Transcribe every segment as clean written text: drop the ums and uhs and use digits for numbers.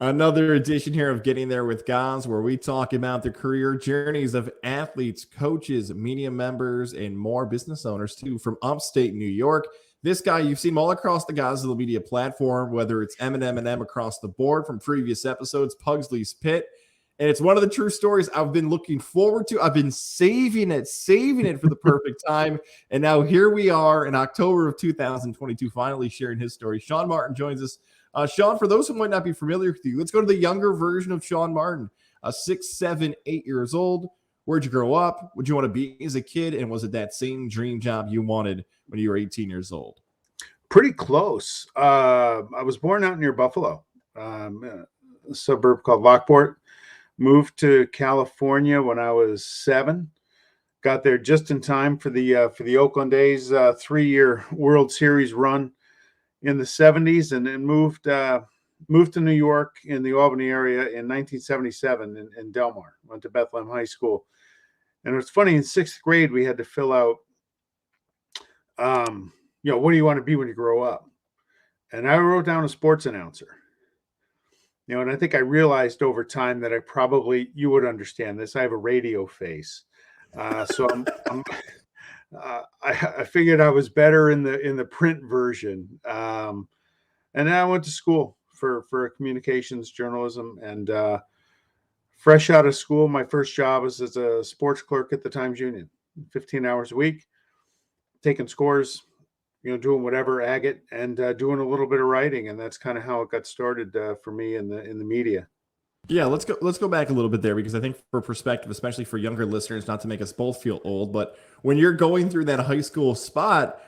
Another edition here of Getting There with Guys, where we talk about the career journeys of athletes, coaches, media members, and more business owners, too, from upstate New York. This guy, you've seen him all across the Godzilla media platform, whether it's M&M across the board from previous episodes, Pugsley's Pit. And it's one of the true stories I've been looking forward to. I've been saving it for the perfect time. And now here we are in October of 2022, finally sharing his story. Sean Martin joins us. Sean, for those who might not be familiar with you, let's go to the younger version of Sean Martin, 6, 7, 8 years old. Where'd you grow up? What'd you want to be as a kid? And was it that same dream job you wanted when you were 18 years old? Pretty close. I was born out near Buffalo, a suburb called Lockport. Moved to California when I was 7. Got there just in time for the Oakland A's 3-year World Series run in the 70s, and then moved to New York in the Albany area in 1977 in Del Mar. Went to Bethlehem High School. And it's funny, in 6th grade, we had to fill out, what do you want to be when you grow up? And I wrote down a sports announcer. And I think I realized over time that you would understand this. I have a radio face. So I figured I was better in the print version. And then I went to school for communications journalism, and fresh out of school, my first job was as a sports clerk at the Times-Union, 15 hours a week, taking scores, doing whatever, agate, and doing a little bit of writing. And that's kind of how it got started for me in the media. Yeah, let's go back a little bit there, because I think for perspective, especially for younger listeners, not to make us both feel old, but when you're going through that high school spot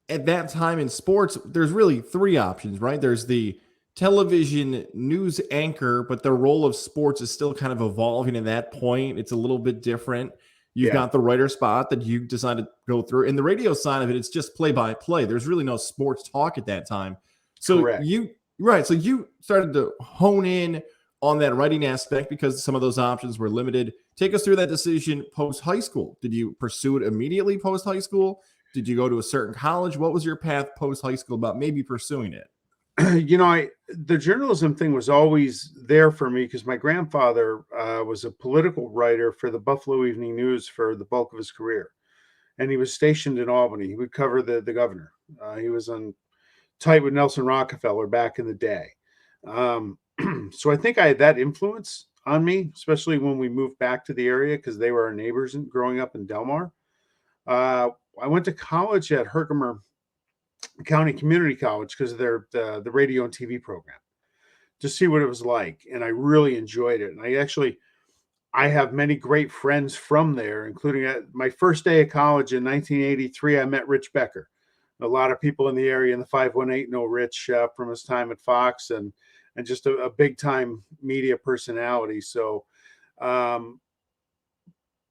at that time in sports, there's really 3 options, right? There's the television news anchor, but the role of sports is still kind of evolving at that point. It's a little bit different. You've got the writer spot that you decided to go through. And the radio side of it, it's just play-by-play. There's really no sports talk at that time. So Correct. So you started to hone in on that writing aspect because some of those options were limited. Take us through that decision post-high school. Did you pursue it immediately post-high school? Did you go to a certain college? What was your path post-high school about maybe pursuing it? The journalism thing was always there for me because my grandfather was a political writer for the Buffalo Evening News for the bulk of his career. And he was stationed in Albany. He would cover the governor. He was on tight with Nelson Rockefeller back in the day. So I think I had that influence on me, especially when we moved back to the area because they were our neighbors growing up in Del Mar. I went to college at Herkimer County Community College because of the radio and TV program to see what it was like. And I really enjoyed it. And I have many great friends from there, including at my first day of college in 1983, I met Rich Becker. A lot of people in the area in the 518 know Rich from his time at Fox and just a big time media personality. So, and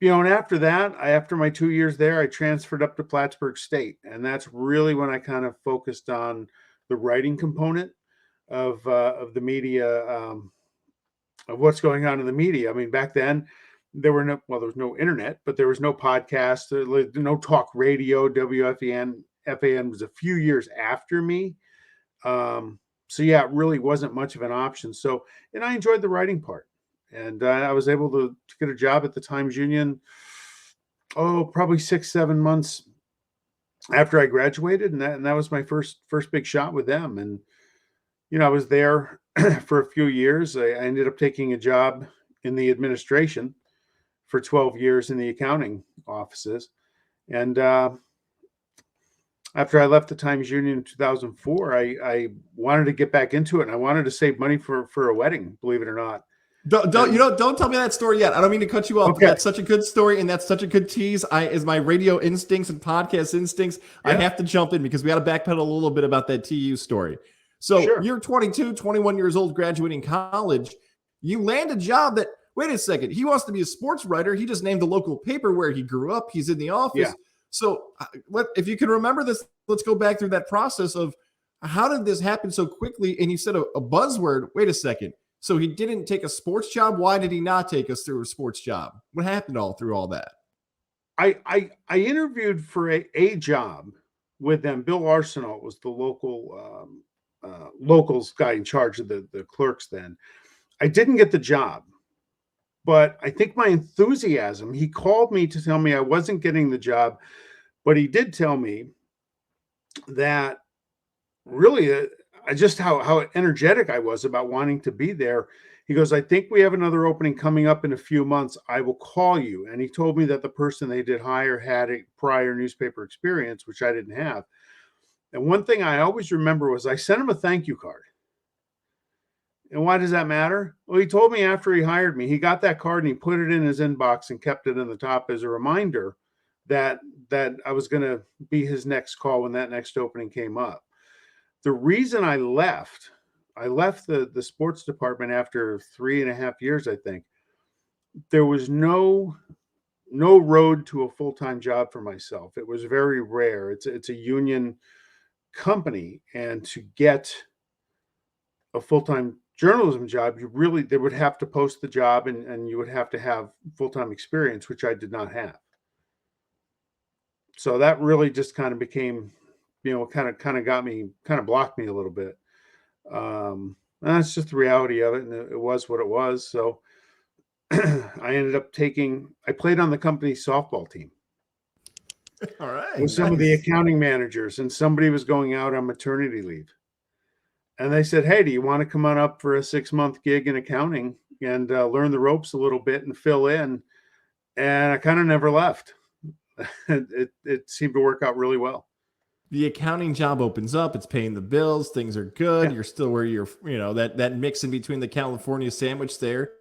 after that, after my 2 years there, I transferred up to Plattsburgh State. And that's really when I kind of focused on the writing component of the media, of what's going on in the media. I mean, back then there was no internet, but there was no podcast, no talk radio. FAN was a few years after me. So yeah, it really wasn't much of an option. So, and I enjoyed the writing part. And I was able to get a job at the Times-Union, probably 6-7 months after I graduated. And that was my first big shot with them. And, I was there for a few years. I ended up taking a job in the administration for 12 years in the accounting offices. And after I left the Times-Union in 2004, I wanted to get back into it. And I wanted to save money for a wedding, believe it or not. Don't tell me that story yet. I don't mean to cut you off. Okay. That's such a good story, and that's such a good tease. As my radio instincts and podcast instincts, I have to jump in because we got to backpedal a little bit about that TU story. So You're 22, 21 years old, graduating college. You land a job that, wait a second, he wants to be a sports writer. He just named the local paper where he grew up. He's in the office. Yeah. So if you can remember this, let's go back through that process of how did this happen so quickly? And you said a buzzword. Wait a second. So he didn't take a sports job. Why did he not take us through a sports job? What happened through all that? I interviewed for a job with them. Bill Arsenault was the locals guy in charge of the clerks then. I didn't get the job, but I think my enthusiasm, he called me to tell me I wasn't getting the job, but he did tell me that really just how energetic I was about wanting to be there. He goes, I think we have another opening coming up in a few months. I will call you. And he told me that the person they did hire had a prior newspaper experience, which I didn't have. And one thing I always remember was I sent him a thank you card. And why does that matter? Well, he told me after he hired me, he got that card and he put it in his inbox and kept it in the top as a reminder that I was going to be his next call when that next opening came up. The reason I left the sports department after 3.5 years, I think. There was no road to a full-time job for myself. It was very rare. It's a union company, and to get a full-time journalism job, they would have to post the job, and you would have to have full-time experience, which I did not have. So that really just kind of became, kind of blocked me a little bit. And that's just the reality of it, and it was what it was. So I ended up I played on the company's softball team. All right. With some of the accounting managers, and somebody was going out on maternity leave. And they said, hey, do you want to come on up for a 6-month gig in accounting and learn the ropes a little bit and fill in? And I kind of never left. It seemed to work out really well. The accounting job opens up, it's paying the bills, things are good. Yeah. You're still where you're, that mix in between the California sandwich there.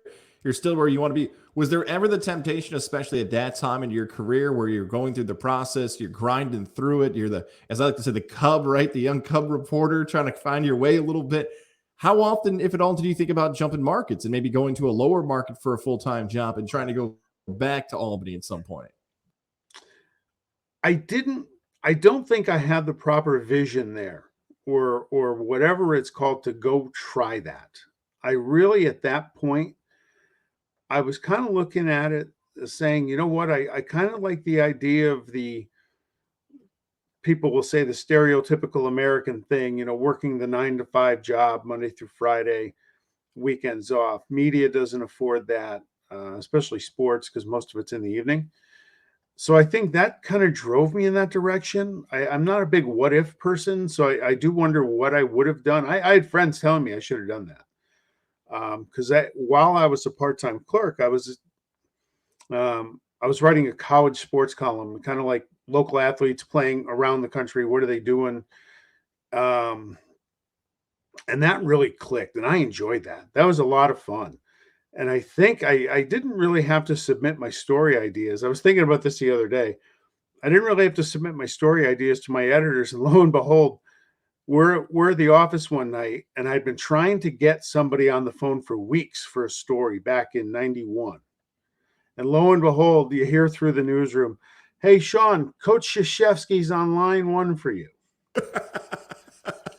You're still where you want to be. Was there ever the temptation, especially at that time in your career, where you're going through the process, you're grinding through it, you're as I like to say, the cub, right? The young cub reporter trying to find your way a little bit. How often, if at all, do you think about jumping markets and maybe going to a lower market for a full-time job and trying to go back to Albany at some point? I don't think I had the proper vision there, or whatever it's called, to go try that. I really, at that point, I was kind of looking at it saying, you know what, I kind of like the idea of the, people will say, the stereotypical American thing, working the 9-to-5 job, Monday through Friday, weekends off. Media doesn't afford that, especially sports, because most of it's in the evening. So I think that kind of drove me in that direction. I'm not a big what if person, so I do wonder what I would have done. I had friends telling me I should have done that. Because while I was a part-time clerk, I was writing a college sports column, kind of like local athletes playing around the country. What are they doing? And that really clicked, and I enjoyed that. That was a lot of fun. And I think I didn't really have to submit my story ideas. I was thinking about this the other day. I didn't really have to submit my story ideas to my editors, and lo and behold, we're at the office one night, and I'd been trying to get somebody on the phone for weeks for a story back in 91. And lo and behold, you hear through the newsroom, hey, Sean, Coach Krzyzewski's on line 1 for you.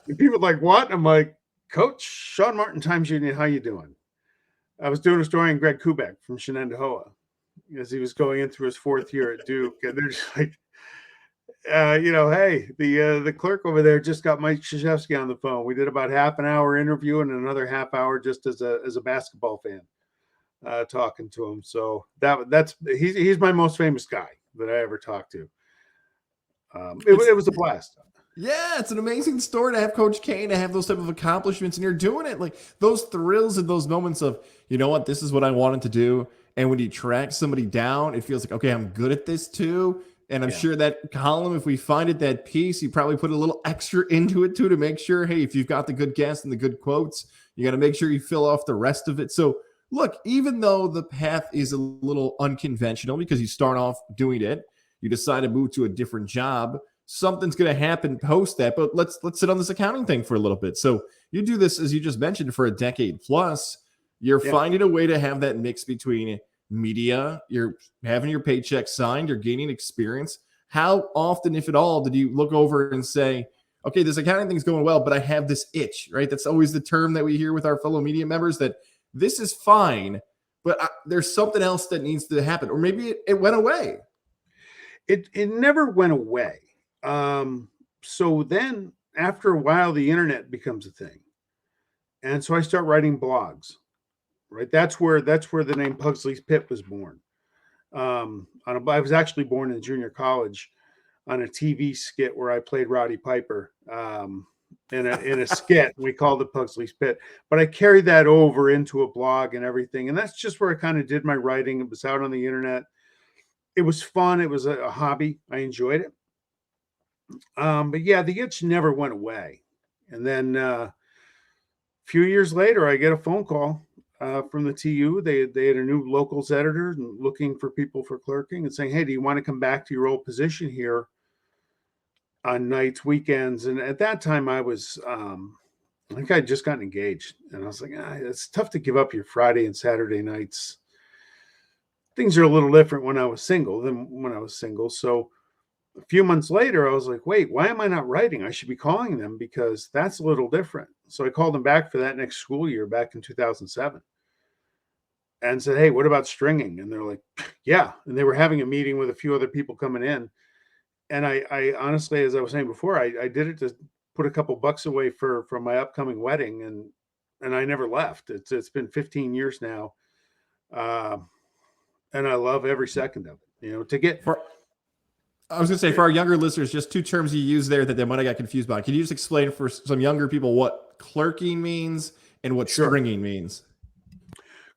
And people are like, what? I'm like, Coach Sean Martin, Times Union, how you doing? I was doing a story on Greg Kubek from Shenandoah as he was going into his 4th year at Duke. And they're just like, hey, the clerk over there just got Mike Krzyzewski on the phone. We did about half an hour interview and another half hour just as a basketball fan, talking to him. So he's my most famous guy that I ever talked to. It was a blast. Yeah, it's an amazing story to have Coach Kane, to have those type of accomplishments, and you're doing it. Like those thrills and those moments of, you know what, this is what I wanted to do. And when you track somebody down, it feels like, okay, I'm good at this too. And I'm sure that column, if we find it, that piece, you probably put a little extra into it too, to make sure, hey, if you've got the good guests and the good quotes, you got to make sure you fill off the rest of it. So look, even though the path is a little unconventional because you start off doing it, you decide to move to a different job, something's going to happen post that. But let's sit on this accounting thing for a little bit. So you do this, as you just mentioned, for a decade plus. You're finding a way to have that mix between media, you're having your paycheck signed, you're gaining experience. How often, if at all, did you look over and say, okay, this accounting thing's going well, but I have this itch, right? That's always the term that we hear with our fellow media members, that this is fine, but there's something else that needs to happen. Or maybe it went away. It never went away. So then after a while, the internet becomes a thing. And so I start writing blogs. right? That's where the name Pugsley's Pit was born. I was actually born in junior college on a TV skit where I played Roddy Piper in a skit. We called it Pugsley's Pit, but I carried that over into a blog and everything. And that's just where I kind of did my writing. It was out on the internet. It was fun. It was a hobby. I enjoyed it. But yeah, the itch never went away. And then a few years later, I get a phone call from the TU. They had a new locals editor looking for people for clerking and saying, "Hey, do you want to come back to your old position here on nights, weekends?" And at that time, I think I had just gotten engaged, and I was like, "It's tough to give up your Friday and Saturday nights. Things are a little different when I was single than when I was single." So a few months later, I was like, "Wait, why am I not writing? I should be calling them because that's a little different." So I called them back for that next school year back in 2007 and said, "Hey, what about stringing?" And they're like, "Yeah." And they were having a meeting with a few other people coming in. And I honestly, as I was saying before, I did it to put a couple bucks away for my upcoming wedding, and I never left. It's been 15 years now, and I love every second of it. To get. I was going to say, for our younger listeners, just two terms you use there that they might have got confused by. Can you just explain for some younger people what clerking means and what stringing means?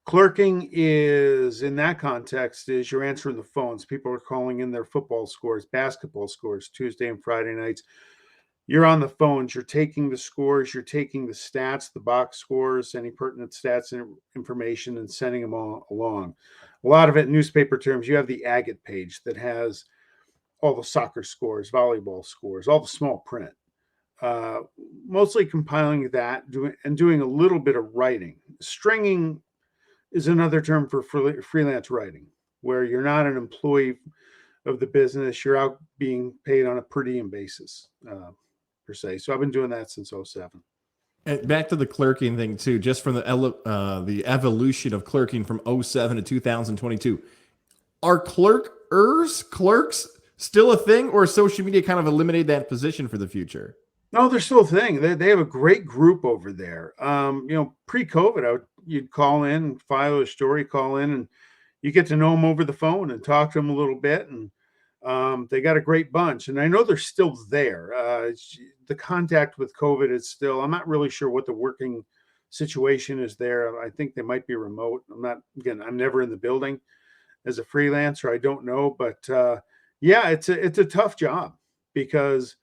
Clerking is, in that context, is you're answering the phones. People are calling in their football scores, basketball scores, Tuesday and Friday nights. You're on the phones. You're taking the scores. You're taking the stats, the box scores, any pertinent stats and information, and sending them all along. A lot of it, newspaper terms, you have the agate page that has all the soccer scores, volleyball scores, all the small print. Mostly compiling that, doing a little bit of writing. Stringing is another term for freelance writing, where you're not an employee of the business. You're out being paid on a per diem basis, per se. So I've been doing that since 2007. And back to the clerking thing too, just from the evolution of clerking from 2007 to 2022. Are clerks still a thing, or social media kind of eliminated that position for the future? No, they're still a thing. They have a great group over there. Pre-COVID, you'd call in, file a story, call in, and you get to know them over the phone and talk to them a little bit. And they got a great bunch. And I know they're still there. The contact with COVID is still, I'm not really sure what the working situation is there. I think they might be remote. I'm never in the building as a freelancer. I don't know. But yeah, it's a tough job because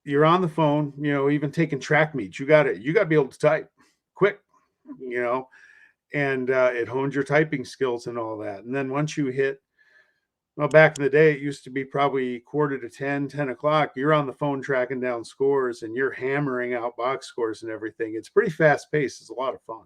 you're on the phone, even taking track meets, you got to be able to type quick, and it hones your typing skills and all that. And then once you hit, well, back in the day, it used to be probably 9:45 to 10 o'clock. You're on the phone tracking down scores and you're hammering out box scores and everything. It's pretty fast paced. It's a lot of fun.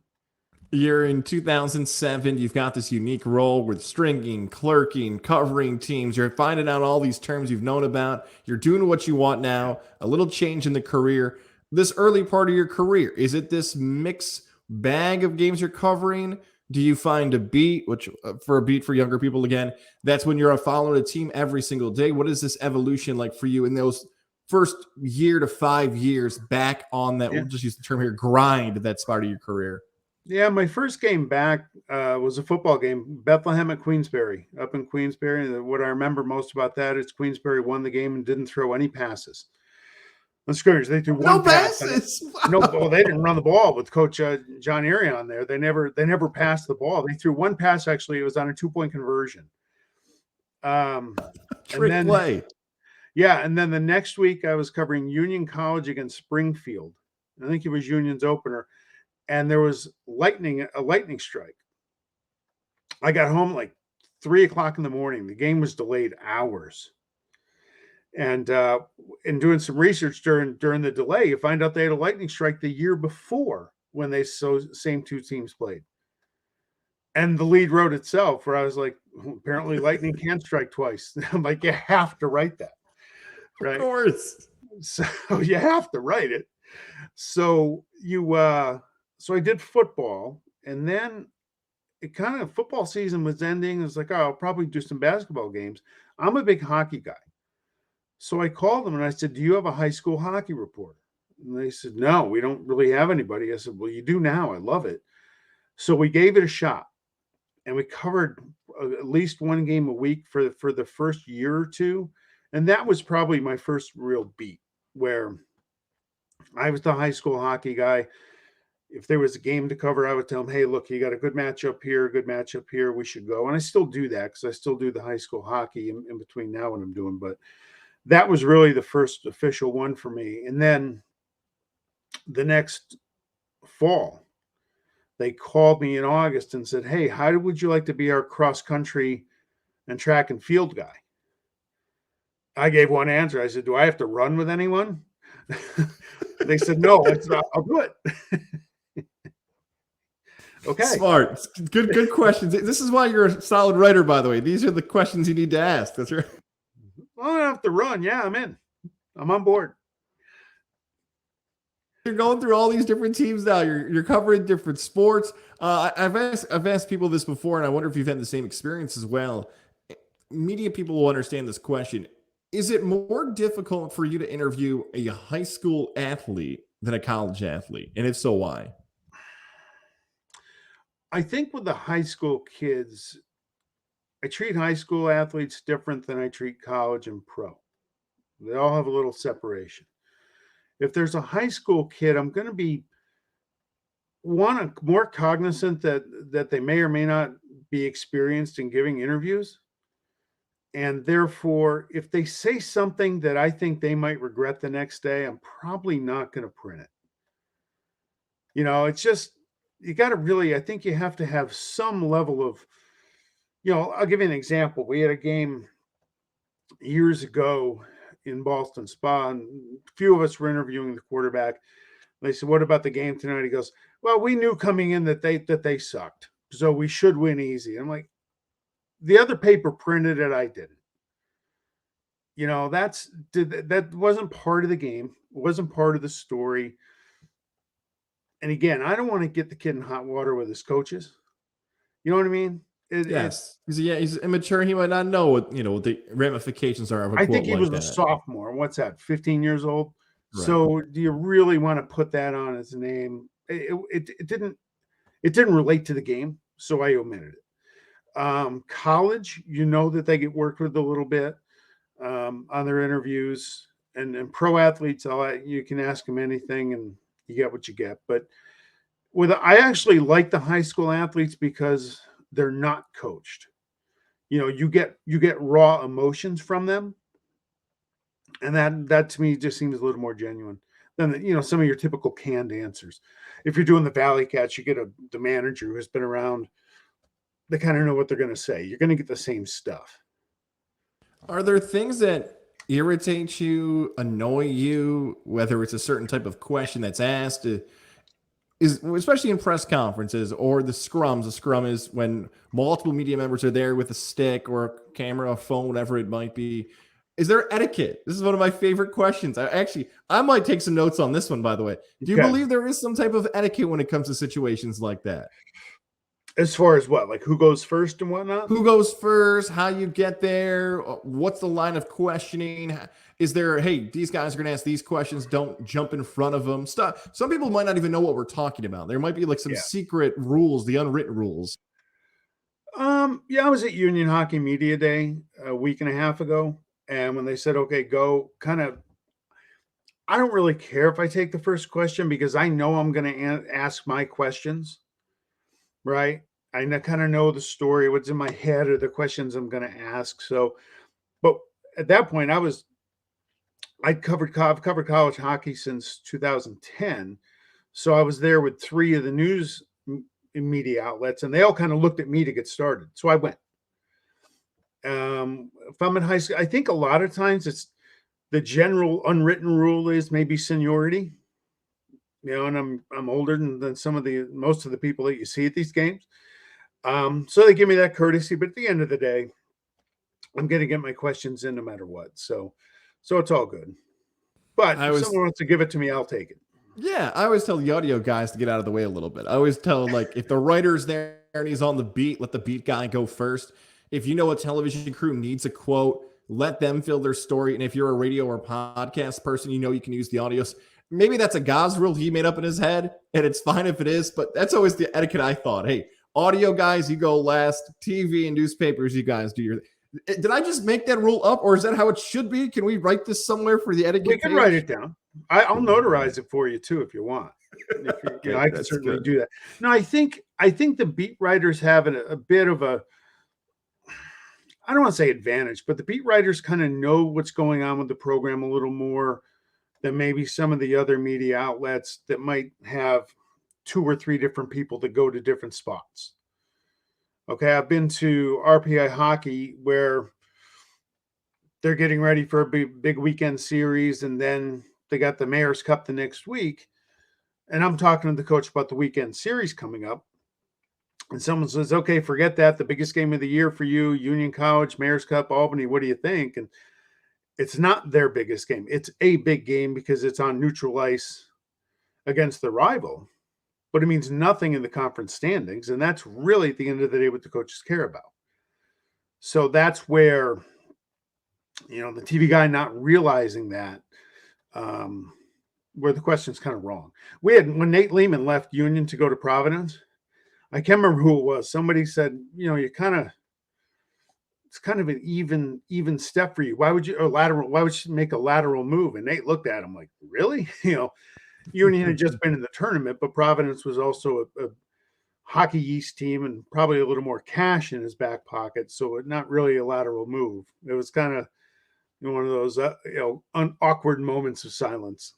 You're in 2007. You've got this unique role with stringing, clerking, covering teams. You're finding out all these terms you've known about. You're doing what you want now, a little change in the career. This early part of your career, is it this mix bag of games you're covering? Do you find a beat, which for a beat for younger people, again, that's when you're following a team every single day? What is this evolution like for you in those first year to 5 years back on that, we'll just use the term here, grind, that's part of your career? Yeah, my first game back was a football game, Bethlehem at Queensbury, up in Queensbury. What I remember most about that is Queensbury won the game and didn't throw any passes. On scrimmage, they threw one pass. No, they didn't run the ball with Coach John Erie on there. They never passed the ball. They threw one pass. Actually, it was on a 2-point conversion. Trick play. Yeah, and then the next week I was covering Union College against Springfield. I think it was Union's opener. And there was a lightning strike. I got home like 3 o'clock in the morning. The game was delayed hours. And in doing some research during the delay, you find out they had a lightning strike the year before when they same two teams played. And the lead wrote itself, where I was like, apparently lightning can strike twice. I'm like, you have to write that. Right? Of course. So you have to write it. So so I did football, and then football season was ending. It was like, oh, I'll probably do some basketball games. I'm a big hockey guy. So I called them and I said, do you have a high school hockey reporter? And they said, no, we don't really have anybody. I said, well, you do now. I love it. So we gave it a shot, and we covered at least one game a week for the first year or two, and that was probably my first real beat where I was the high school hockey guy. If there was a game to cover, I would tell them, "Hey, look, you got a good matchup here, a good matchup here. We should go." And I still do that because I still do the high school hockey in between now and I'm doing. But that was really the first official one for me. And then the next fall, they called me in August and said, "Hey, how would you like to be our cross country and track and field guy?" I gave one answer. I said, "Do I have to run with anyone?" They said, "No, it's not. I'll do it." Okay. Smart. Good questions. This is why you're a solid writer, by the way. These are the questions you need to ask. That's right. Well, I don't have to run. Yeah, I'm in. I'm on board. You're going through all these different teams now. You're covering different sports. I've asked people this before, and I wonder if you've had the same experience as well. Media people will understand this question. Is it more difficult for you to interview a high school athlete than a college athlete? And if so, why? I think with the high school kids, I treat high school athletes different than I treat college and pro. They all have a little separation. If there's a high school kid, I'm going to be more cognizant that they may or may not be experienced in giving interviews. And therefore, if they say something that I think they might regret the next day, I'm probably not going to print it. It's just, you got to really, I think you have to have some level of, I'll give you an example. We had a game years ago in Boston Spa, and a few of us were interviewing the quarterback. They said, "What about the game tonight?" He goes, "Well, we knew coming in that they sucked, so we should win easy." I'm like, the other paper printed it, I didn't. That wasn't part of the game. It wasn't part of the story. And again, I don't want to get the kid in hot water with his coaches. You know what I mean? Yes. He's immature. He might not know what the ramifications are of a I quote think he like was a that. sophomore. What's that? 15 years old. Right. So do you really want to put that on his name? It didn't relate to the game, so I omitted it. College, that they get worked with a little bit on their interviews, and pro athletes, you can ask them anything and you get what you get. But I actually like the high school athletes because they're not coached. You get raw emotions from them, and that to me just seems a little more genuine than some of your typical canned answers. If you're doing the Valley Cats, you get the manager who has been around. They kind of know what they're going to say. You're going to get the same stuff. Are there things that irritate you, annoy you, whether it's a certain type of question that's asked? Is especially in press conferences or the scrums. A scrum is when multiple media members are there with a stick or a camera, a phone, whatever it might be. Is there etiquette? This is one of my favorite questions. I might take some notes on this one, by the way. Do you believe there is some type of etiquette when it comes to situations like that? As far as what, like who goes first and whatnot? Who goes first? How you get there? What's the line of questioning? Is there, hey, these guys are going to ask these questions. Don't jump in front of them. Stuff. Some people might not even know what we're talking about. There might be like some secret rules, the unwritten rules. Yeah, I was at Union Hockey Media Day a week and a half ago. And when they said, "Okay, go," I don't really care if I take the first question because I know I'm going to ask my questions, right? I kind of know the story, what's in my head, or the questions I'm going to ask. So, but at that point, I've covered college hockey since 2010. So I was there with three of the news media outlets, and they all kind of looked at me to get started. So I went. If I'm in high school, I think a lot of times it's the general unwritten rule is maybe seniority. And I'm older than most of the people that you see at these games. So they give me that courtesy, but at the end of the day, I'm going to get my questions in no matter what. So it's all good. But if someone wants to give it to me, I'll take it. Yeah, I always tell the audio guys to get out of the way a little bit. I always tell, like, if the writer's there and he's on the beat, let the beat guy go first. If you know a television crew needs a quote, let them fill their story. And if you're a radio or podcast person, you can use the audio. maybe that's a Gaz rule he made up in his head, and it's fine if it is, but that's always the etiquette I thought. Hey, audio guys, you go last. TV and newspapers, you guys do your. Did I just make that rule up, or is that how it should be? Can we write this somewhere for the etiquette We can page? write it down. I'll notarize it for you too if you want. Okay, I can certainly do that. No, I think the beat writers have a bit of a, I don't want to say advantage, but the beat writers kind of know what's going on with the program a little more than maybe some of the other media outlets that might have 2 or 3 different people that go to different spots. Okay, I've been to RPI hockey where they're getting ready for a big weekend series, and then they got the Mayor's Cup the next week. And I'm talking to the coach about the weekend series coming up. And someone says, okay, forget that. The biggest game of the year for you, Union College, Mayor's Cup, Albany. What do you think? And it's not their biggest game. It's a big game because it's on neutral ice against the rival, but it means nothing in the conference standings. And that's really at the end of the day what the coaches care about. So that's where, the TV guy not realizing that, where the question's kind of wrong. When Nate Lehman left Union to go to Providence, I can't remember who it was. Somebody said, it's kind of an even step for you. Why would you make a lateral move? And Nate looked at him like, really? Union had just been in the tournament, but Providence was also a Hockey East team and probably a little more cash in his back pocket. So not really a lateral move. It was kind of one of those, awkward moments of silence.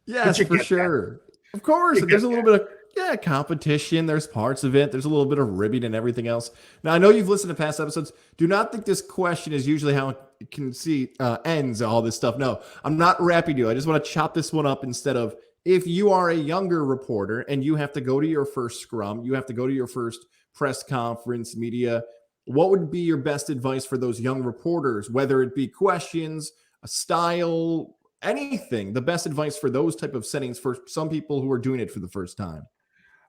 Yes, for sure. Of course. There's a little bit of competition. There's parts of it. There's a little bit of ribbing and everything else. Now, I know you've listened to past episodes. Do not think this question is usually how it can see ends all this stuff. No, I'm not wrapping you. I just want to chop this one up instead of if you are a younger reporter and you have to go to your first scrum, you have to go to your first press conference, media, what would be your best advice for those young reporters, whether it be questions, a style, anything, the best advice for those type of settings for some people who are doing it for the first time?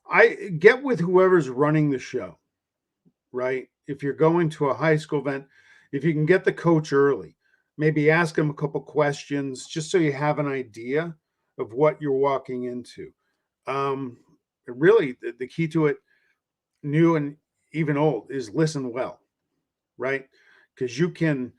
I get with whoever's running the show, right? If you're going to a high school event, if you can get the coach early, maybe ask him a couple questions just so you have an idea of what you're walking into. Really, the key to it, new and even old, is listen well, right? Because you can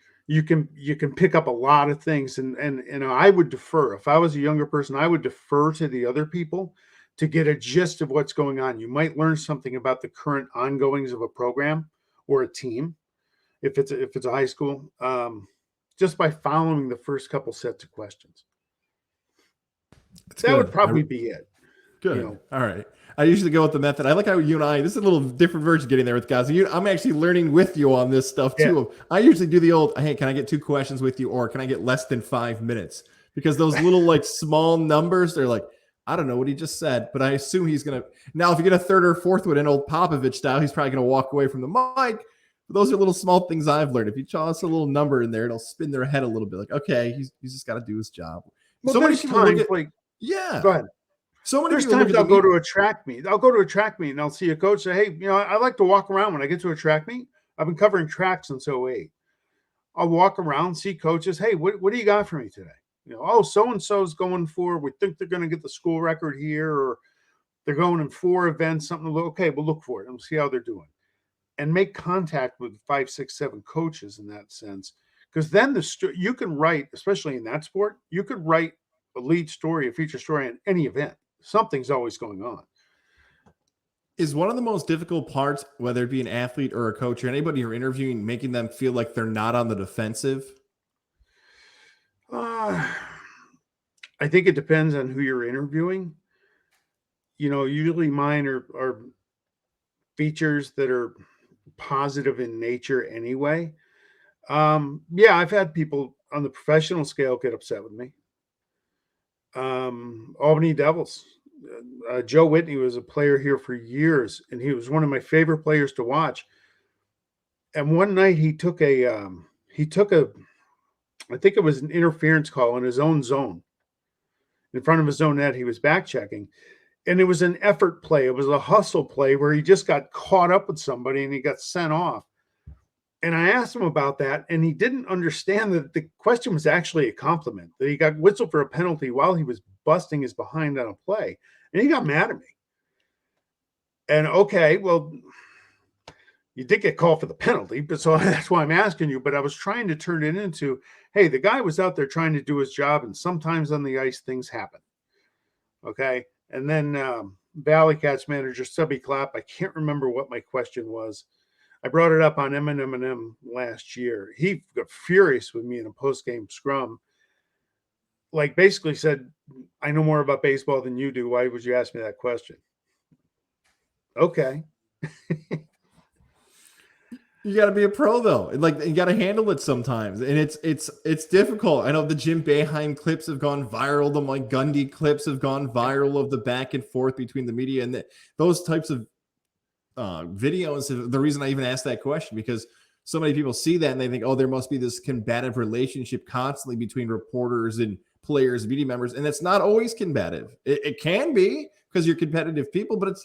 pick up a lot of things, and I would defer. If I was a younger person, I would defer to the other people to get a gist of what's going on. You might learn something about the current ongoings of a program or a team if it's a high school, just by following the first couple sets of questions. That would probably be it. Good. All right. I usually go with the method. I like how you and I, this is a little different version getting there with guys. I'm actually learning with you on this stuff too. Yeah. I usually do the old, hey, can I get 2 questions with you? Or can I get less than 5 minutes? Because those little small numbers, they're like, I don't know what he just said, but I assume he's going to. Now, if you get a third or fourth one in old Popovich style, he's probably going to walk away from the mic. But those are little small things I've learned. If you toss a little number in there, it'll spin their head a little bit. Like, okay, he's just got to do his job. Well, so many people look at, yeah. Go ahead. So many There's times I'll go to a track meet. I'll go to a track meet and I'll see a coach say, hey, I like to walk around when I get to a track meet. I've been covering tracks since 2008. I'll walk around, see coaches. Hey, what do you got for me today? So-and-so's going for, we think they're going to get the school record here, or they're going in 4 events, something. Okay, we'll look for it and we'll see how they're doing. And make contact with 5, 6, 7 coaches in that sense. Because then you can write, especially in that sport, you could write a lead story, a feature story on any event. Something's always going on. Is one of the most difficult parts, whether it be an athlete or a coach or anybody you're interviewing, making them feel like they're not on the defensive? I think it depends on who you're interviewing. Usually mine are features that are positive in nature anyway. I've had people on the professional scale get upset with me. Albany Devils. Joe Whitney was a player here for years, and he was one of my favorite players to watch. And one night he took I think it was an interference call in his own zone. In front of his own net, he was back checking. And it was an effort play. It was a hustle play where he just got caught up with somebody and he got sent off. And I asked him about that, and he didn't understand that the question was actually a compliment, that he got whistled for a penalty while he was busting his behind on a play. And he got mad at me. And okay, well, you did get called for the penalty, but so that's why I'm asking you. But I was trying to turn it into, hey, the guy was out there trying to do his job, and sometimes on the ice things happen. Okay. And then Valley Cats manager Stubby Clapp, I can't remember what my question was. I brought it up on M&M last year. He got furious with me in a post-game scrum. Like basically said, I know more about baseball than you do. Why would you ask me that question? Okay. You got to be a pro though. Like you got to handle it sometimes, and it's difficult. I know the Jim Boeheim clips have gone viral. The Mike Gundy clips have gone viral of the back and forth between the media and those types of videos. The reason I even asked that question because so many people see that and they think, oh, there must be this combative relationship constantly between reporters and players, and media members, and it's not always combative. It can be because you're competitive people, but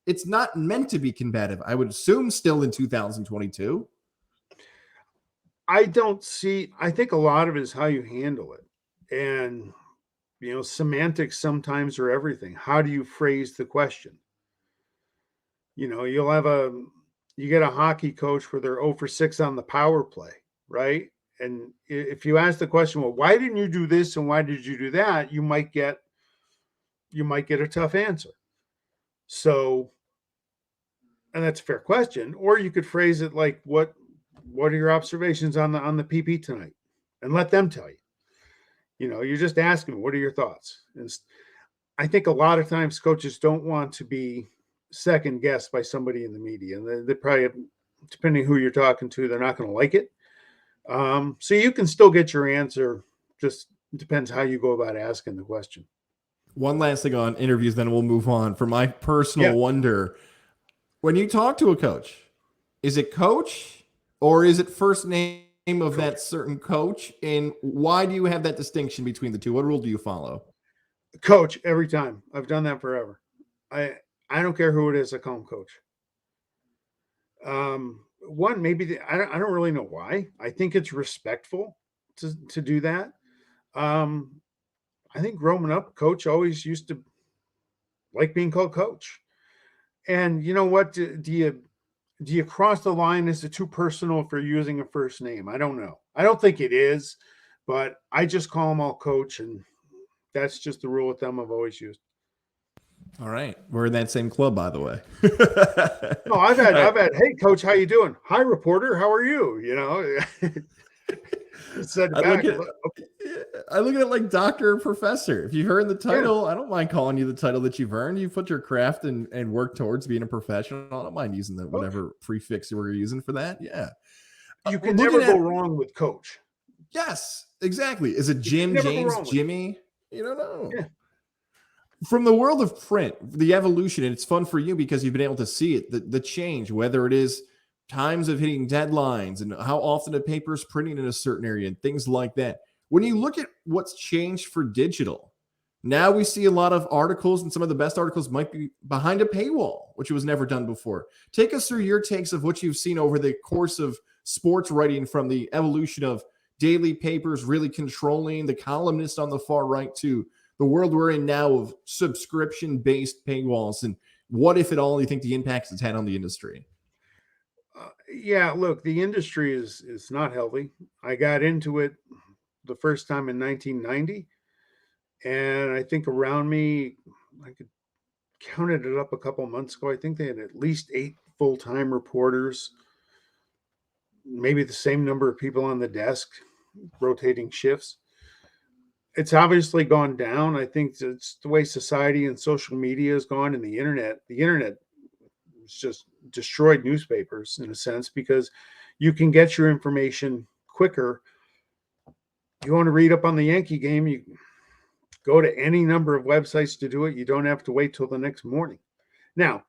it's not meant to be combative, I would assume, still in 2022. I think a lot of it is how you handle it. And, semantics sometimes are everything. How do you phrase the question? You get a hockey coach where they're 0 for 6 on the power play, right? And if you ask the question, well, why didn't you do this and why did you do that? You might get a tough answer. So, and that's a fair question. Or you could phrase it like, what are your observations on the PP tonight? And let them tell you. You're just asking, what are your thoughts? And I think a lot of times coaches don't want to be second guessed by somebody in the media. And they probably, depending who you're talking to, they're not going to like it. So you can still get your answer. Just depends how you go about asking the question. One last thing on interviews, then we'll move on. For my personal wonder, when you talk to a coach, is it coach or is it first name of that certain coach? And why do you have that distinction between the two? What rule do you follow? Coach every time. I've done that forever. I don't care who it is. I call him coach. One, maybe I don't really know why. I think it's respectful to do that. I think growing up, coach always used to like being called coach. And you know what? Do you cross the line? Is it too personal for using a first name? I don't know. I don't think it is, but I just call them all coach, and that's just the rule with them I've always used. All right, we're in that same club, by the way. No, I've had, hey, coach, how you doing? Hi, reporter, how are you? I look at it like doctor or professor. If you've earned the title, I don't mind calling you the title that you've earned. You put your craft and work towards being a professional. I don't mind using whatever prefix you were using for that. Yeah. You can never go wrong with coach. Yes, exactly. Is it Jim, James, Jimmy? You don't know. Yeah. From the world of print, the evolution, and it's fun for you because you've been able to see it, the change, whether it is times of hitting deadlines and how often a paper is printing in a certain area and things like that. When you look at what's changed for digital, now we see a lot of articles, and some of the best articles might be behind a paywall, which was never done before. Take us through your takes of what you've seen over the course of sports writing, from the evolution of daily papers really controlling the columnist on the far right to the world we're in now of subscription-based paywalls, and what, if at all, you think the impact it's had on the industry? Yeah, look, the industry is not healthy. I got into it the first time in 1990, and I think around me, I could counted it up a couple of months ago. I think they had at least 8 full-time reporters, maybe the same number of people on the desk, rotating shifts. It's obviously gone down. I think it's the way society and social media has gone, and the internet has just destroyed newspapers in a sense, because you can get your information quicker. You want to read up on the Yankee game, you go to any number of websites to do it. You don't have to wait till the next morning. Now,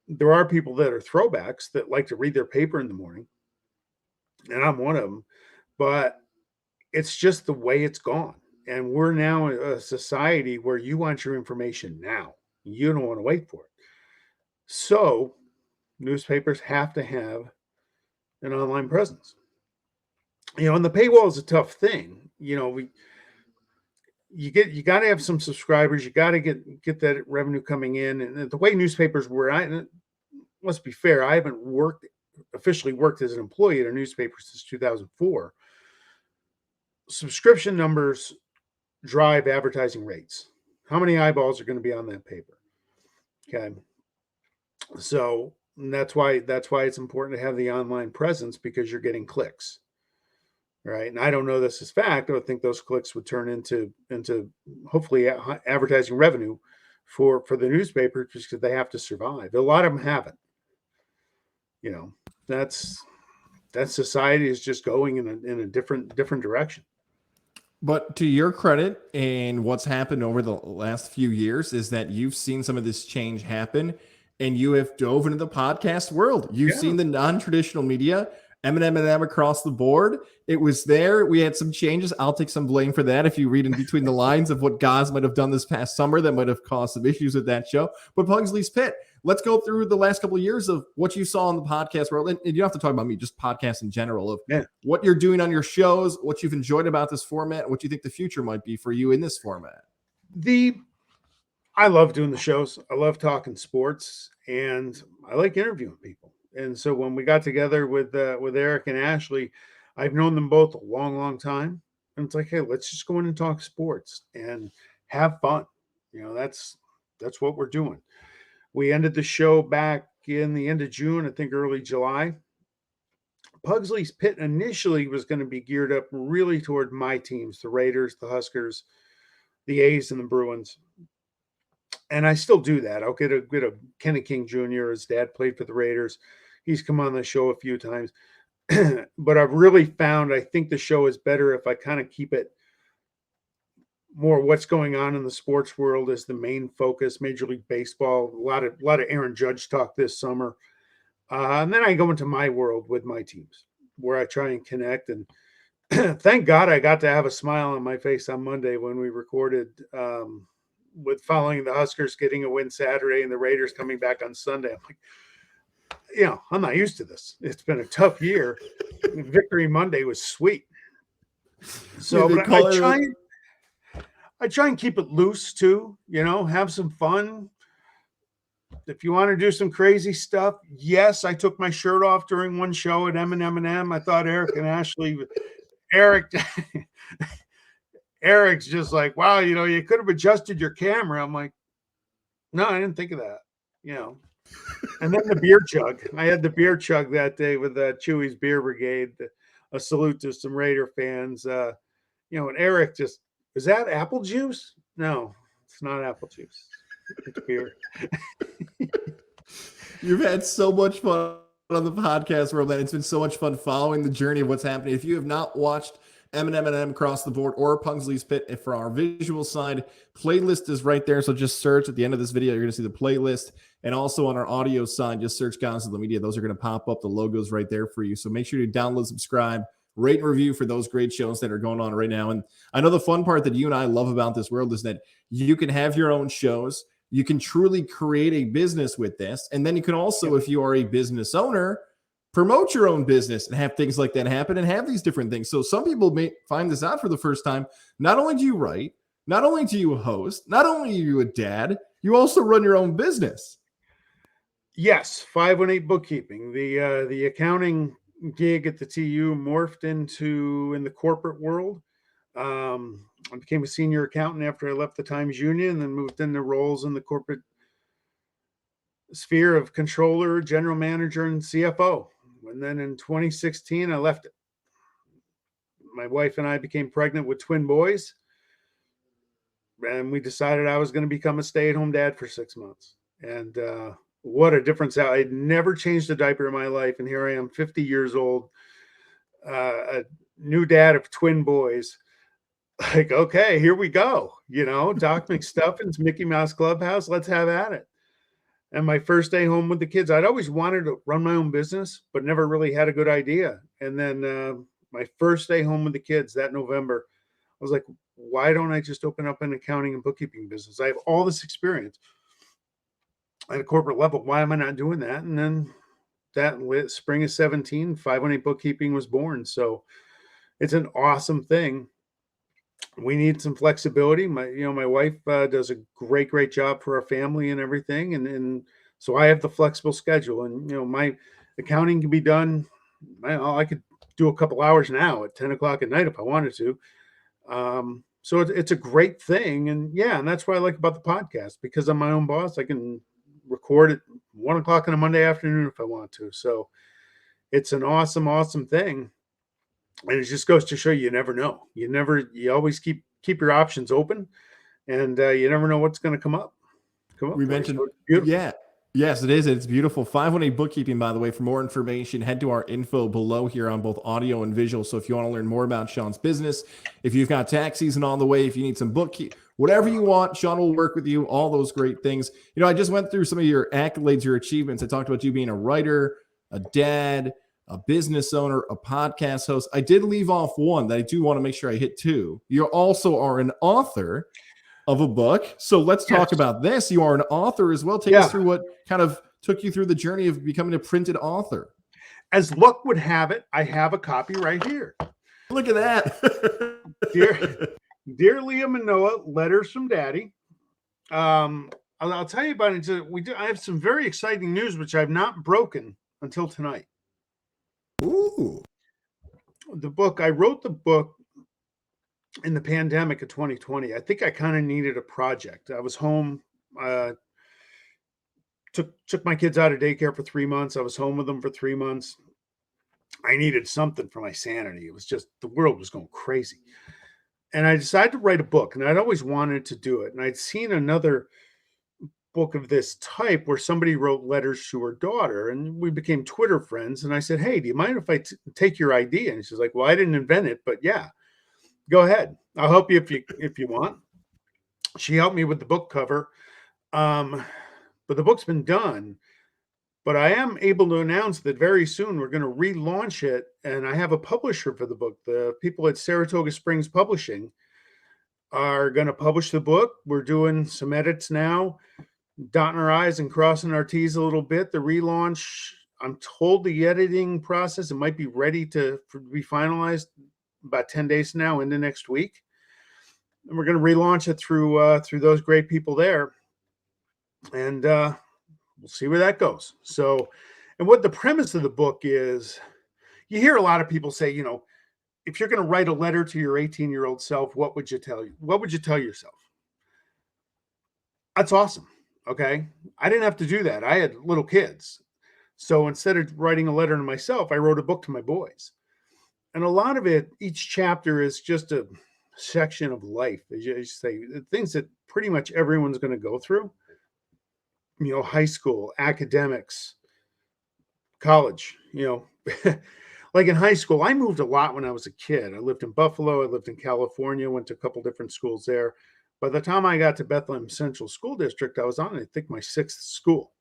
there are people that are throwbacks that like to read their paper in the morning, and I'm one of them, but it's just the way it's gone. And we're now a society where you want your information now. You don't want to wait for it. So newspapers have to have an online presence. And the paywall is a tough thing. you got to have some subscribers. You got to get that revenue coming in. And the way newspapers were, let's be fair, I haven't officially worked as an employee at a newspaper since 2004. Subscription numbers drive advertising rates. How many eyeballs are going to be on that paper? Okay. So that's why it's important to have the online presence, because you're getting clicks. Right. And I don't know this is fact. I would think those clicks would turn into hopefully advertising revenue for the newspaper, just because they have to survive. A lot of them haven't. That society is just going in a different direction. But to your credit, and what's happened over the last few years is that you've seen some of this change happen, and you have dove into the podcast world. You've seen the non-traditional media, M&M across the board. It was there. We had some changes. I'll take some blame for that. If you read in between the lines of what Goz might have done this past summer, that might have caused some issues with that show. But Pugsley's Pit, let's go through the last couple of years of what you saw in the podcast world. And you don't have to talk about me, just podcasts in general, of what you're doing on your shows, what you've enjoyed about this format, what you think the future might be for you in this format. I love doing the shows. I love talking sports, and I like interviewing people. And so when we got together with Eric and Ashley, I've known them both a long, long time. And it's like, hey, let's just go in and talk sports and have fun. That's what we're doing. We ended the show back in the end of June, I think early July. Pugsley's Pit initially was going to be geared up really toward my teams, the Raiders, the Huskers, the A's, and the Bruins. And I still do that. I'll get a Kenny King Jr. His dad played for the Raiders. He's come on the show a few times. But I've really found, I think the show is better if I kind of keep it more what's going on in the sports world as the main focus. Major League Baseball, a lot of Aaron Judge talk this summer. And then I go into my world with my teams, where I try and connect. And thank God I got to have a smile on my face on Monday when we recorded with following the Huskers getting a win Saturday and the Raiders coming back on Sunday. I'm like, I'm not used to this. It's been a tough year. Victory Monday was sweet. So but I try and keep it loose too, have some fun. If you want to do some crazy stuff, yes, I took my shirt off during one show at M&M. I thought Eric and Ashley, Eric's just like, wow, you could have adjusted your camera. I'm like, no, I didn't think of that, And then the beer chug. I had the beer chug that day with Chewy's Beer Brigade. A salute to some Raider fans. And Eric just, is that apple juice? No, it's not apple juice. It's beer. You've had so much fun on the podcast world, and it's been so much fun following the journey of what's happening. If you have not watched M&M across the board or Pugsley's Pit, for our visual side, playlist is right there. So just search at the end of this video. You're going to see the playlist. And also on our audio side, just search Gonzalo Media. Those are going to pop up. The logo's right there for you. So make sure you download, subscribe, rate and review for those great shows that are going on right now. And I know the fun part that you and I love about this world is that you can have your own shows. You can truly create a business with this. And then you can also, if you are a business owner, promote your own business and have things like that happen and have these different things. So some people may find this out for the first time. Not only do you write, not only do you host, not only are you a dad, you also run your own business. Yes, 518 bookkeeping. The accounting gig at the TU morphed into in the corporate world. I became a senior accountant after I left the Times Union, and then moved into roles in the corporate sphere of controller, general manager, and CFO. And then in 2016, I left it. My wife and I became pregnant with twin boys, and we decided I was going to become a stay-at-home dad for 6 months. And what a difference. I'd never changed a diaper in my life, and here I am, 50 years old, a new dad of twin boys. Like, okay, here we go. Doc McStuffins, Mickey Mouse Clubhouse, let's have at it. And my first day home with the kids, I'd always wanted to run my own business, but never really had a good idea. And then my first day home with the kids that November, I was like, why don't I just open up an accounting and bookkeeping business? I have all this experience at a corporate level. Why am I not doing that? And then that spring of 17, 518 bookkeeping was born. So it's an awesome thing. we need some flexibility. My wife does a great job for our family and everything. And so I have the flexible schedule, and, my accounting can be done. I could do a couple hours now at 10 o'clock at night if I wanted to. So it's a great thing. And yeah, and that's what I like about the podcast, because I'm my own boss. I can record at 1 o'clock on a Monday afternoon if I want to. So it's an awesome thing. And it just goes to show you never know. You always keep your options open, and you never know what's going to come up We for you. mentioned, So it's beautiful. yeah. Yes, it is. It's beautiful. 518 Bookkeeping, by the way. For more information, head to our info below here on both audio and visual. So if you want to learn more about Sean's business, if you've got tax season on the way, if you need some bookkeeping, whatever you want, Sean will work with you. All those great things. I just went through some of your accolades, your achievements. I talked about you being a writer, a dad, a business owner, a podcast host. I did leave off one that I do want to make sure I hit two. You also are an author of a book. So let's talk about this. You are an author as well. Take us through what kind of took you through the journey of becoming a printed author. As luck would have it, I have a copy right here. Look at that. Dear Liam and Noah, letters from Daddy. I'll tell you about it. I have some very exciting news, which I've not broken until tonight. Ooh. I wrote the book in the pandemic of 2020. I think I kind of needed a project. I was home, took my kids out of daycare for 3 months. I was home with them for 3 months. I needed something for my sanity. It was just, the world was going crazy. And I decided to write a book, and I'd always wanted to do it. And I'd seen another book of this type where somebody wrote letters to her daughter, and we became Twitter friends. And I said, hey, do you mind if I take your idea? And she's like, well, I didn't invent it, but yeah, go ahead. I'll help you if you want. She helped me with the book cover. But the book's been done. But I am able to announce that very soon we're going to relaunch it. And I have a publisher for the book. The people at Saratoga Springs Publishing are going to publish the book. We're doing some edits now, dotting our I's and crossing our T's a little bit. The relaunch, I'm told the editing process, it might be ready to be finalized about 10 days from now into next week. And we're going to relaunch it through those great people there. And we'll see where that goes. So, and what the premise of the book is, you hear a lot of people say, if you're going to write a letter to your 18-year-old self, what would you tell you? What would you tell yourself? That's awesome. Okay. I didn't have to do that. I had little kids. So instead of writing a letter to myself, I wrote a book to my boys. And a lot of it, each chapter is just a section of life, as you say, things that pretty much everyone's going to go through. High school, academics, college, like in high school, I moved a lot when I was a kid. I lived in Buffalo. I lived in California, went to a couple different schools there. By the time I got to Bethlehem Central School District, I was on, I think, my 6th school.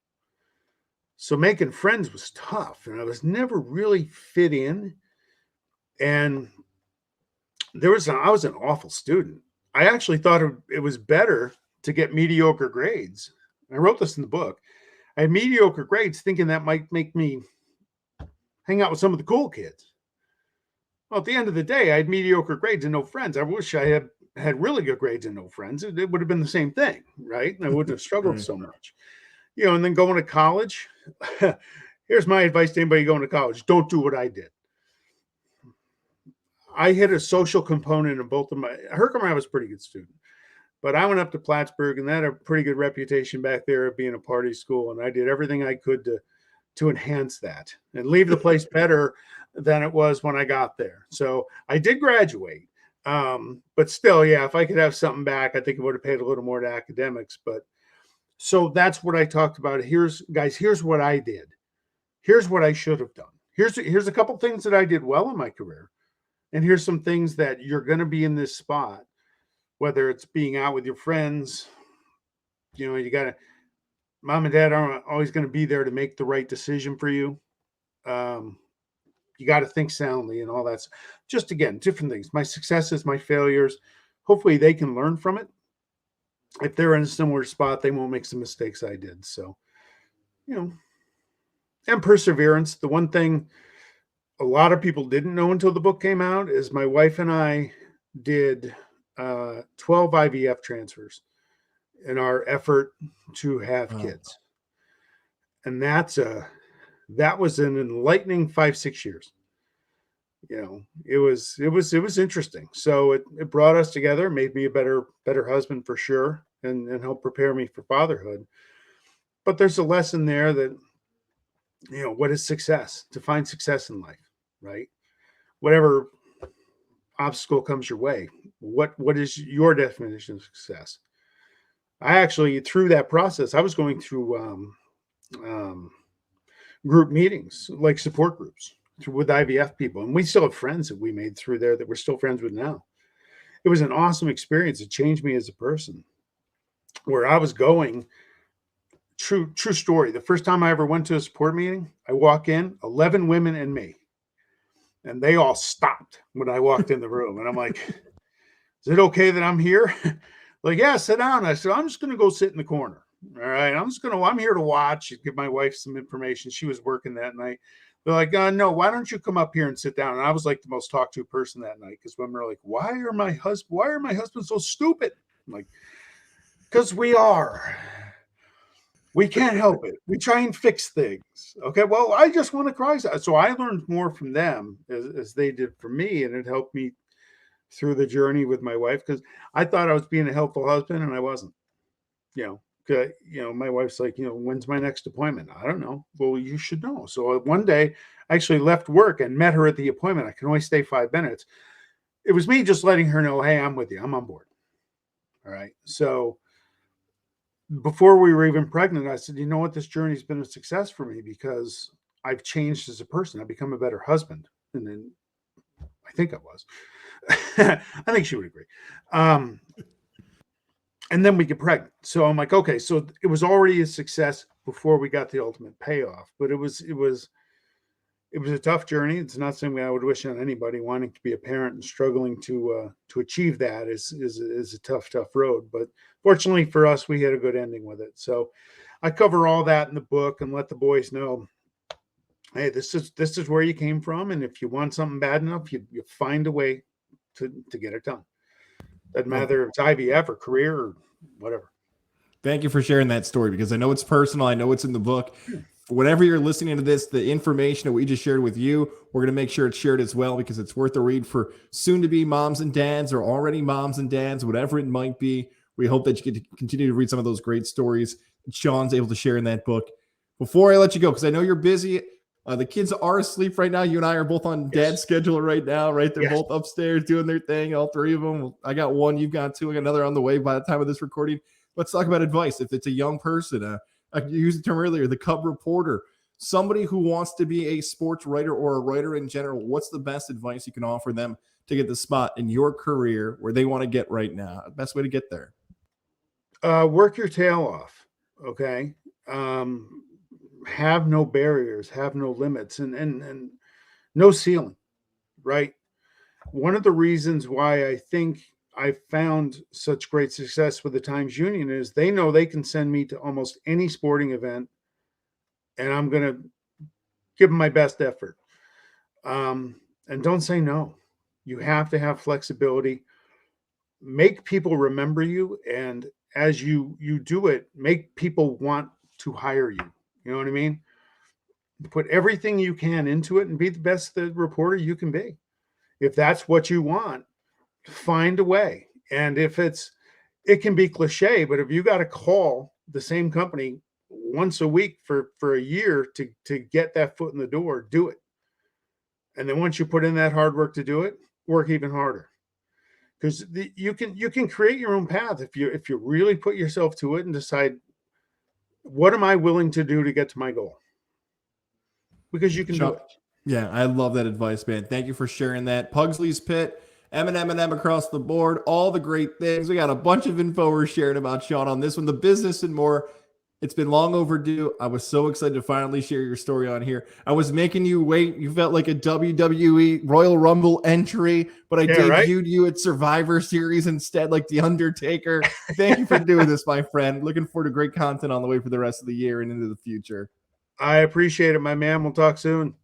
So making friends was tough, and I was never really fit in. And I was an awful student. I actually thought it was better to get mediocre grades. I wrote this in the book. I had mediocre grades thinking that might make me hang out with some of the cool kids. Well, at the end of the day, I had mediocre grades and no friends. I wish I had really good grades and no friends. It would have been the same thing, right? And I wouldn't have struggled so much. And then going to college, here's my advice to anybody going to college. Don't do what I did. I hit a social component in both of Herkimer, I was a pretty good student. But I went up to Plattsburgh, and that had a pretty good reputation back there of being a party school. And I did everything I could to enhance that and leave the place better than it was when I got there. So I did graduate. But still, yeah, if I could have something back, I think it would have paid a little more to academics. But so that's what I talked about. Here's what I did. Here's what I should have done. Here's a couple things that I did well in my career. And here's some things that you're going to be in this spot. Whether it's being out with your friends, you got to, mom and dad aren't always going to be there to make the right decision for you. You got to think soundly and all that. Just, again, different things. My successes, my failures, hopefully they can learn from it. If they're in a similar spot, they won't make some mistakes I did. So, and perseverance. The one thing a lot of people didn't know until the book came out is my wife and I did 12 IVF transfers in our effort to have kids. And that was an enlightening 5-6 years. It was interesting. So it brought us together, made me a better husband for sure, and helped prepare me for fatherhood. But there's a lesson there that, what is success? To find success in life, right? Whatever obstacle comes your way, what is your definition of success? I actually, through that process, I was going through group meetings, like support groups with IVF people. And we still have friends that we made through there that we're still friends with now. It was an awesome experience. It changed me as a person. Where I was going, true story. The first time I ever went to a support meeting, I walk in, 11 women and me. And they all stopped when I walked in the room. And I'm like, is it okay that I'm here? Like, yeah, sit down. I said, I'm just going to go sit in the corner. All right. I'm here to watch, give my wife some information. She was working that night. They're like, no, why don't you come up here and sit down? And I was like the most talked to person that night, because women were like, why are my husband so stupid? I'm like, because we are. We can't help it. We try and fix things. Okay, well, I just want to cry. So I learned more from them as they did for me, and it helped me through the journey with my wife, because I thought I was being a helpful husband, and I wasn't. My wife's like, when's my next appointment? I don't know. Well, you should know. So one day I actually left work and met her at the appointment. I can only stay 5 minutes. It was me just letting her know, hey, I'm with you. I'm on board. All right. So before we were even pregnant, I said, you know what? This journey's been a success for me, because I've changed as a person. I've become a better husband. And then I think I was. I think she would agree. And then we get pregnant. So I'm like, okay, so it was already a success before we got the ultimate payoff. But it was a tough journey. It's not something I would wish on anybody. Wanting to be a parent and struggling to achieve that is a tough road. But fortunately for us, we had a good ending with it. So I cover all that in the book and let the boys know, hey, this is where you came from, and if you want something bad enough, you find a way to get it done. Doesn't matter if it's IVF or career or whatever. Thank you for sharing that story, because I know it's personal. I know it's in the book. Whenever you're listening to this, the information that we just shared with you, we're going to make sure it's shared as well, because it's worth a read for soon-to-be moms and dads, or already moms and dads, whatever it might be. We hope that you get to continue to read some of those great stories that Sean's able to share in that book. Before I let you go, because I know you're busy, the kids are asleep right now. You and I are both on dad's schedule right now, right? They're both upstairs doing their thing, all three of them. I got one, you've got two, I got another on the way by the time of this recording. Let's talk about advice. If it's a young person, I used the term earlier, the Cub reporter, somebody who wants to be a sports writer or a writer in general, what's the best advice you can offer them to get the spot in your career where they want to get right now? Best way to get there? Work your tail off. Okay. Have no barriers, have no limits, and no ceiling, right? One of the reasons why I think I found such great success with the Times Union is they know they can send me to almost any sporting event, and I'm going to give them my best effort. And don't say no. You have to have flexibility. Make people remember you, and as you do it, make people want to hire you. You know what I mean? Put everything you can into it and be the best reporter you can be. If that's what you want, find a way. And if it can be cliche, but if you got to call the same company once a week for a year to get that foot in the door, do it. And then once you put in that hard work to do it, work even harder. Because you can create your own path if you really put yourself to it and decide, what am I willing to do to get to my goal? Because you can do it. Yeah, I love that advice, man. Thank you for sharing that. Pugsley's Pit, M&M across the board, all the great things. We got a bunch of info we're sharing about Sean on this one, the business and more. It's been long overdue. I was so excited to finally share your story on here. I was making you wait. You felt like a WWE Royal Rumble entry, but I debuted you at Survivor Series instead, like The Undertaker. Thank you for doing this, my friend. Looking forward to great content on the way for the rest of the year and into the future. I appreciate it, my man. We'll talk soon.